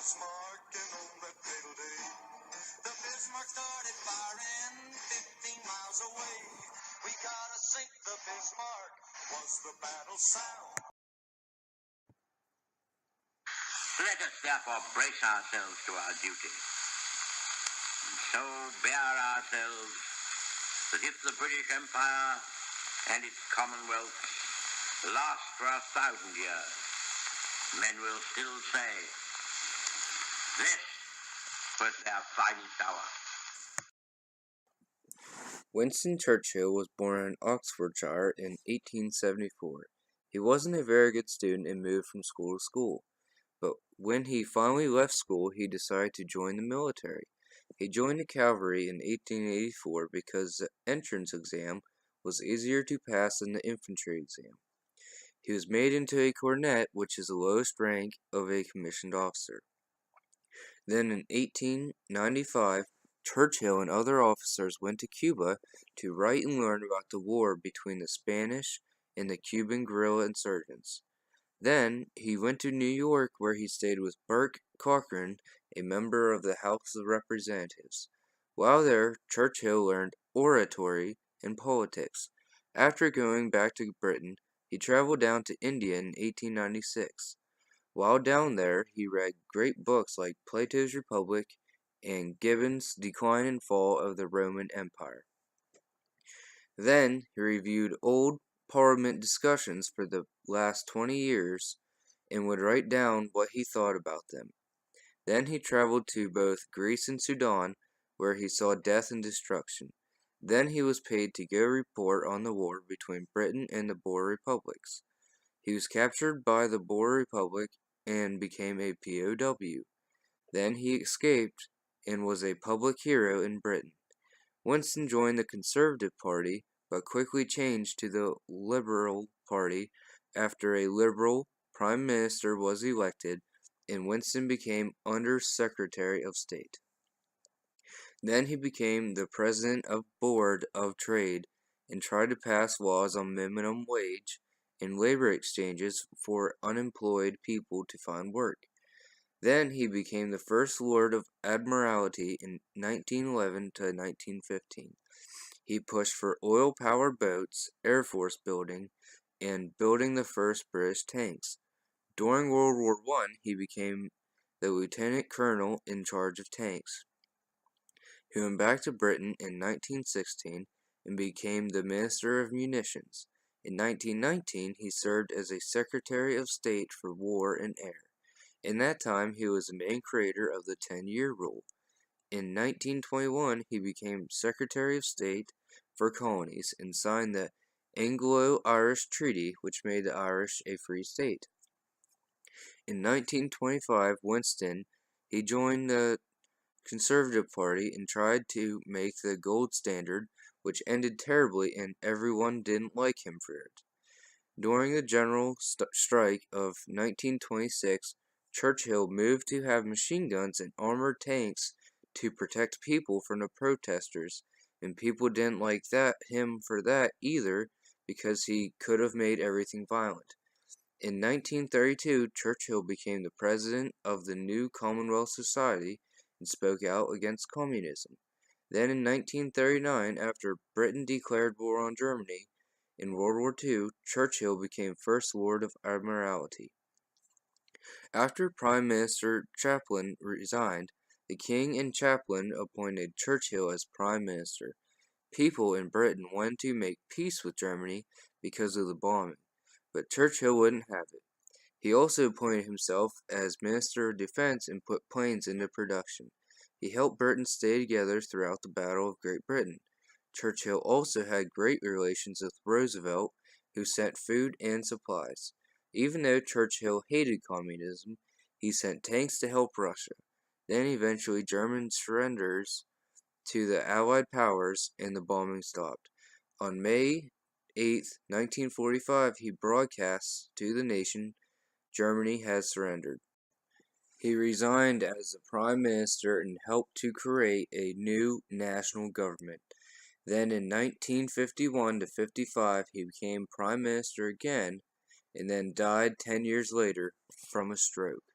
Bismarck and on that fatal day, the Bismarck started firing 15 miles away. We gotta sink the Bismarck, was the battle sound. Let us therefore brace ourselves to our duty, and so bear ourselves that if the British Empire and its Commonwealth last for 1,000 years, men will still say, this was their finest hour. Winston Churchill was born in Oxfordshire in 1874. He wasn't a very good student and moved from school to school, but when he finally left school, he decided to join the military. He joined the cavalry in 1884 because the entrance exam was easier to pass than the infantry exam. He was made into a cornet, which is the lowest rank of a commissioned officer. Then in 1895, Churchill and other officers went to Cuba to write and learn about the war between the Spanish and the Cuban guerrilla insurgents. Then he went to New York, where he stayed with Burke Cochran, a member of the House of Representatives. While there, Churchill learned oratory and politics. After going back to Britain, he traveled down to India in 1896. While down there, he read great books like Plato's Republic and Gibbon's Decline and Fall of the Roman Empire. Then he reviewed old Parliament discussions for the last 20 years and would write down what he thought about them. Then he traveled to both Greece and Sudan, where he saw death and destruction. Then he was paid to go report on the war between Britain and the Boer republics. He was captured by the Boer Republic and became a POW. Then he escaped and was a public hero in Britain. Winston joined the Conservative Party, but quickly changed to the Liberal Party after a Liberal Prime Minister was elected, and Winston became Under Secretary of State. Then he became the President of Board of Trade and tried to pass laws on minimum wage and labor exchanges for unemployed people to find work. Then he became the First Lord of Admiralty in 1911 to 1915. He pushed for oil-powered boats, Air Force building, and building the first British tanks. During World War I, he became the Lieutenant Colonel in charge of tanks. He went back to Britain in 1916 and became the Minister of Munitions. In 1919, he served as a Secretary of State for War and Air. In that time, he was the main creator of the 10-year rule. In 1921, he became Secretary of State for Colonies and signed the Anglo-Irish Treaty, which made the Irish a free state. In 1925, he joined the Conservative Party and tried to make the gold standard, which ended terribly and everyone didn't like him for it. During the general strike of 1926, Churchill moved to have machine guns and armored tanks to protect people from the protesters, and people didn't like him for that either, because he could have made everything violent. In 1932, Churchill became the president of the new Commonwealth Society and spoke out against communism. Then in 1939, after Britain declared war on Germany in World War II, Churchill became First Lord of Admiralty. After Prime Minister Chaplin resigned, the King and Chaplin appointed Churchill as Prime Minister. People in Britain wanted to make peace with Germany because of the bombing, but Churchill wouldn't have it. He also appointed himself as Minister of Defense and put planes into production. He helped Britain stay together throughout the Battle of Great Britain. Churchill also had great relations with Roosevelt, who sent food and supplies. Even though Churchill hated communism, he sent tanks to help Russia. Then eventually German surrenders to the Allied powers and the bombing stopped. On May 8, 1945, he broadcasts to the nation, Germany has surrendered. He resigned as the Prime Minister and helped to create a new national government. Then in 1951 to 55, he became Prime Minister again, and then died 10 years later from a stroke.